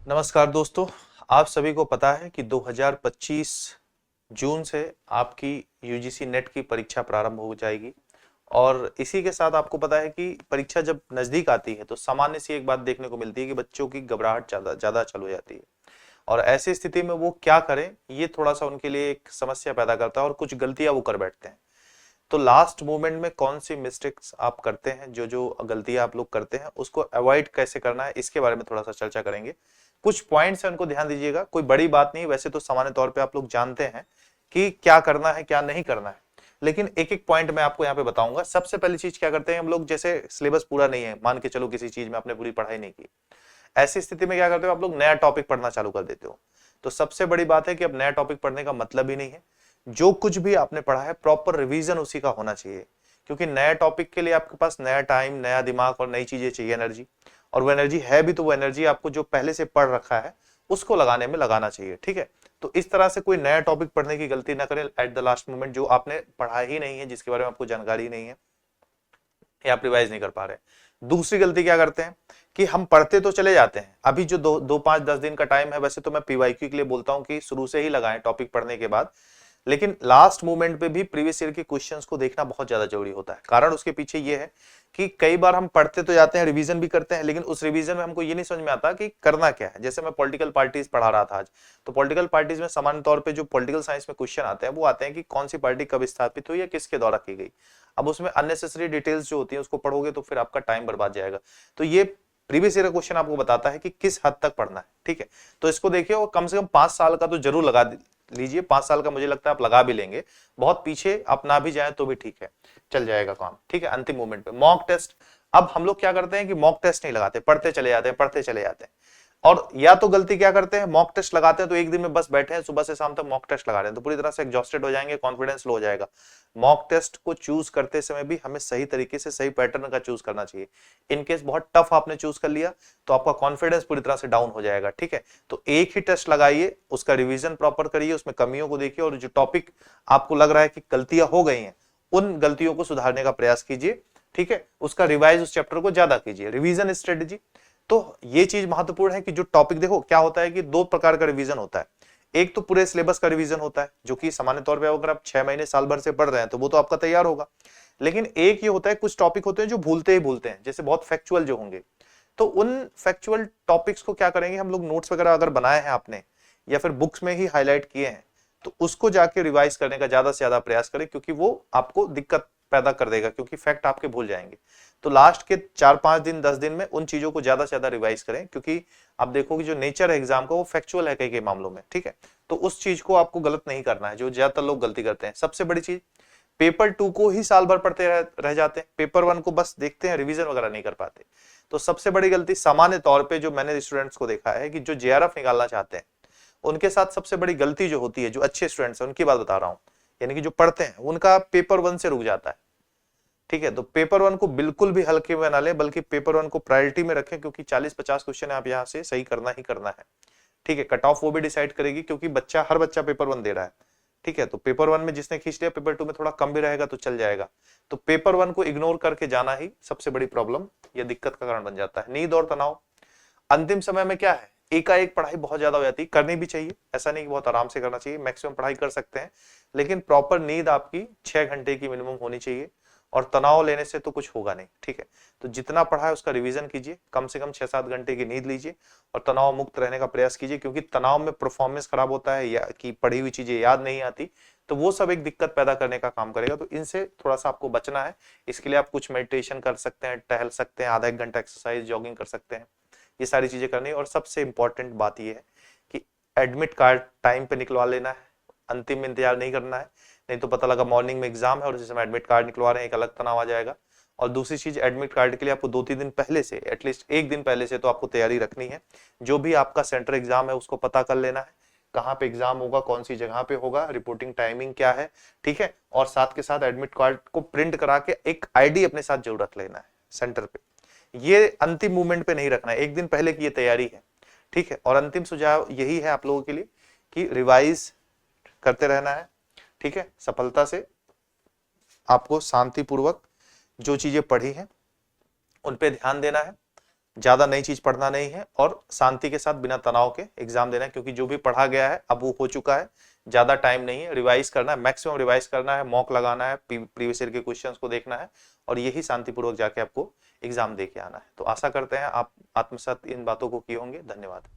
नमस्कार दोस्तों, आप सभी को पता है कि 2025 जून से आपकी यूजीसी नेट की परीक्षा प्रारंभ हो जाएगी। और इसी के साथ आपको पता है कि परीक्षा जब नजदीक आती है तो सामान्य सी एक बात देखने को मिलती है कि बच्चों की घबराहट ज्यादा ज्यादा चालू हो जाती है। और ऐसी स्थिति में वो क्या करें, ये थोड़ा सा उनके लिए एक समस्या पैदा करता है और कुछ गलतियां वो कर बैठते हैं। तो लास्ट मोमेंट में कौन सी मिस्टेक्स आप करते हैं, जो जो गलतियां आप लोग करते हैं उसको अवॉइड कैसे करना है, इसके बारे में थोड़ा सा चर्चा करेंगे। कुछ पॉइंट्स हैं, उनको ध्यान दीजिएगा। कोई बड़ी बात नहीं, वैसे तो सामान्य तौर पे आप लोग जानते हैं कि क्या करना है क्या नहीं करना है, लेकिन एक एक पॉइंट मैं आपको यहाँ पे बताऊंगा। सबसे पहली चीज क्या करते हैं हम लोग, जैसे सिलेबस पूरा नहीं है, मान के चलो किसी चीज में आपने पूरी पढ़ाई नहीं की, ऐसी स्थिति में क्या करते हो आप लोग, नया टॉपिक पढ़ना चालू कर देते हो। तो सबसे बड़ी बात है कि अब नया टॉपिक पढ़ने का मतलब ही नहीं है, जो कुछ भी आपने पढ़ा है प्रॉपर रिवीजन उसी का होना चाहिए। क्योंकि नया टॉपिक के लिए आपके पास नया टाइम, नया दिमाग और नई चीजें चाहिए, एनर्जी। और वो एनर्जी है भी तो वो एनर्जी आपको जो पहले से पढ़ रखा है उसको लगाने में लगाना चाहिए, ठीक है। तो इस तरह से कोई नया टॉपिक पढ़ने की गलती ना करें एट द लास्ट मोमेंट, जो आपने पढ़ा ही नहीं है, जिसके बारे में आपको जानकारी नहीं है या आप रिवाइज नहीं कर पा रहे। दूसरी गलती क्या करते हैं कि हम पढ़ते तो चले जाते हैं। अभी जो 2 5 10 दिन का टाइम है, वैसे तो मैं पीवाईक्यू के लिए बोलता हूं कि शुरू से ही लगाएं टॉपिक पढ़ने के बाद, लेकिन लास्ट मोमेंट पे भी प्रीवियस ईयर के क्वेश्चंस को देखना बहुत ज्यादा जरूरी होता है। कारण उसके पीछे ये है कि कई बार हम पढ़ते तो जाते हैं, रिवीजन भी करते हैं, लेकिन उस रिवीजन में हमको ये नहीं समझ में आता कि करना क्या है। जैसे मैं पॉलिटिकल पार्टीज पढ़ा रहा था आज, तो पॉलिटिकल पार्टीज में सामान्य तौर पे जो पॉलिटिकल साइंस में क्वेश्चन आते हैं वो आते हैं कि कौन सी पार्टी कब स्थापित हुई या किसके द्वारा की गई। अब उसमें अननेसेसरी डिटेल्स जो होती है उसको पढ़ोगे तो फिर आपका टाइम बर्बाद जाएगा। तो ये प्रीवियस ईयर का क्वेश्चन आपको बताता है कि किस हद तक पढ़ना है, ठीक है। तो इसको देखिए, और कम से कम 5 साल का तो जरूर लगा लीजिए। 5 साल का मुझे लगता है आप लगा भी लेंगे, बहुत पीछे आप ना भी जाए तो भी ठीक है, चल जाएगा काम, ठीक है। अंतिम मोमेंट पे मॉक टेस्ट। अब हम लोग क्या करते हैं कि मॉक टेस्ट नहीं लगाते, पढ़ते चले जाते हैं, पढ़ते चले जाते हैं। और या तो गलती क्या करते हैं, मॉक टेस्ट लगाते हैं तो एक दिन में बस बैठे हैं, सुबह से शाम तक मॉक टेस्ट लगा रहे हैं, तो पूरी तरह से एग्जॉस्टेड हो जाएंगे, कॉन्फिडेंस लो हो जाएगा। मॉक टेस्ट को चूज करते समय भी हमें सही तरीके से सही पैटर्न का चूज करना चाहिए। इनकेस बहुत टफ आपने चूज कर लिया तो आपका कॉन्फिडेंस पूरी तरह से डाउन हो जाएगा, ठीक है। तो एक ही टेस्ट लगाइए, उसका रिवीजन प्रॉपर करिए, उसमें कमियों को देखिए, और जो टॉपिक आपको लग रहा है कि गलतियां हो गई हैं उन गलतियों को सुधारने का प्रयास कीजिए, ठीक है। उसका रिवाइज उस चैप्टर को ज्यादा कीजिए, रिवीजन स्ट्रेटेजी। तो ये चीज महत्वपूर्ण है कि जो टॉपिक, देखो क्या होता है कि 2 प्रकार का रिवीजन होता है। एक तो पूरे सिलेबस का रिवीजन होता है, जो कि सामान्य तौर पे अगर आप 6 महीने साल भर से पढ़ रहे हैं तो वो तो आपका तैयार होगा। लेकिन एक ये होता है, कुछ टॉपिक होते हैं जो भूलते ही भूलते हैं, जैसे बहुत फैक्चुअल जो होंगे। तो उन फैक्चुअल टॉपिक्स को क्या करेंगे हम लोग, नोट्स वगैरह अगर बनाए हैं आपने या फिर बुक्स में ही हाईलाइट किए हैं, तो उसको जाके रिवाइज करने का ज्यादा से ज्यादा प्रयास करें, क्योंकि वो आपको दिक्कत पैदा कर देगा, क्योंकि फैक्ट आपके भूल जाएंगे। तो लास्ट के 4 5 दिन 10 दिन में उन चीजों को ज्यादा से ज्यादा रिवाइज करें, क्योंकि आप देखोगे जो नेचर है एग्जाम का वो फैक्चुअल है कई कई मामलों में, ठीक है। तो उस चीज को आपको गलत नहीं करना है, जो ज्यादातर लोग गलती करते हैं। सबसे बड़ी चीज, पेपर 2 को ही साल भर पढ़ते रह जाते हैं, पेपर 1 को बस देखते हैं, रिवीजन वगैरह नहीं कर पाते। तो सबसे बड़ी गलती सामान्य तौर पे जो मैंने स्टूडेंट्स को देखा है कि जो जेआरएफ निकालना चाहते हैं, उनके साथ सबसे बड़ी गलती जो होती है, जो अच्छे स्टूडेंट्स हैं उनकी बात बता रहा हूं, यानी कि जो पढ़ते हैं, उनका पेपर 1 से रुक जाता है, ठीक है। तो पेपर 1 को बिल्कुल भी हल्के में ना ले, बल्कि पेपर 1 को प्रायोरिटी में रखें, क्योंकि 40 50 क्वेश्चन आप यहाँ से सही करना ही करना है, ठीक है। कट ऑफ वो भी डिसाइड करेगी, क्योंकि हर बच्चा पेपर 1 दे रहा है, ठीक है। तो पेपर 1 में जिसने खींच लिया, पेपर 2 में थोड़ा कम भी रहेगा तो चल जाएगा। तो पेपर 1 को इग्नोर करके जाना ही सबसे बड़ी प्रॉब्लम या दिक्कत का कारण बन जाता है। नींद और तनाव, अंतिम समय में क्या है, एकाएक पढ़ाई बहुत ज्यादा हो जाती है, करनी भी चाहिए, ऐसा नहीं कि बहुत आराम से करना चाहिए, मैक्सिमम पढ़ाई कर सकते हैं, लेकिन प्रॉपर नींद आपकी 6 घंटे की मिनिमम होनी चाहिए। और तनाव लेने से तो कुछ होगा नहीं, ठीक है। तो जितना पढ़ा है उसका रिवीजन कीजिए, कम से कम 6 7 घंटे की नींद लीजिए और तनाव मुक्त रहने का प्रयास कीजिए, क्योंकि तनाव में परफॉर्मेंस खराब होता है या कि पढ़ी हुई चीजें याद नहीं आती, तो वो सब एक दिक्कत पैदा करने का काम करेगा। तो इनसे थोड़ा सा आपको बचना है। इसके लिए आप कुछ मेडिटेशन कर सकते हैं, टहल सकते हैं, आधा 1 घंटा एक्सरसाइज जॉगिंग कर सकते हैं, ये सारी चीजें करनी है। और सबसे इंपॉर्टेंट बात यह है कि एडमिट कार्ड टाइम पे निकलवा लेना है, अंतिम में इंतजार नहीं करना है, नहीं तो पता लगा मॉर्निंग में एग्जाम है और जिस समय एडमिट कार्ड निकलवा रहे हैं एक अलग तनाव आ जाएगा। और दूसरी चीज, एडमिट कार्ड के लिए आपको 2 3 दिन पहले से, एटलीस्ट एक दिन पहले से तो आपको तैयारी रखनी है। जो भी आपका सेंटर एग्जाम है उसको पता कर लेना है, कहाँ पे एग्जाम होगा, कौन सी जगह पे होगा, रिपोर्टिंग टाइमिंग क्या है, ठीक है। और साथ के साथ एडमिट कार्ड को प्रिंट करा के एक आईडी अपने साथ जरूर रख लेना है सेंटर पे। ये अंतिम मूवमेंट पे नहीं रखना है, एक दिन पहले की ये तैयारी है, ठीक है। और अंतिम सुझाव यही है आप लोगों के लिए कि रिवाइज करते रहना है, ठीक है। सफलता से आपको शांतिपूर्वक जो चीजें पढ़ी हैं उन पे ध्यान देना है, ज्यादा नई चीज पढ़ना नहीं है और शांति के साथ बिना तनाव के एग्जाम देना है, क्योंकि जो भी पढ़ा गया है अब वो हो चुका है, ज्यादा टाइम नहीं है। रिवाइज करना है, मैक्सिमम रिवाइज करना है, मॉक लगाना है, प्रीवियस ईयर के क्वेश्चंस को देखना है और यही शांतिपूर्वक जाके आपको एग्जाम दे के आना है। तो आशा करते हैं आप आत्मसात इन बातों को किए होंगे। धन्यवाद।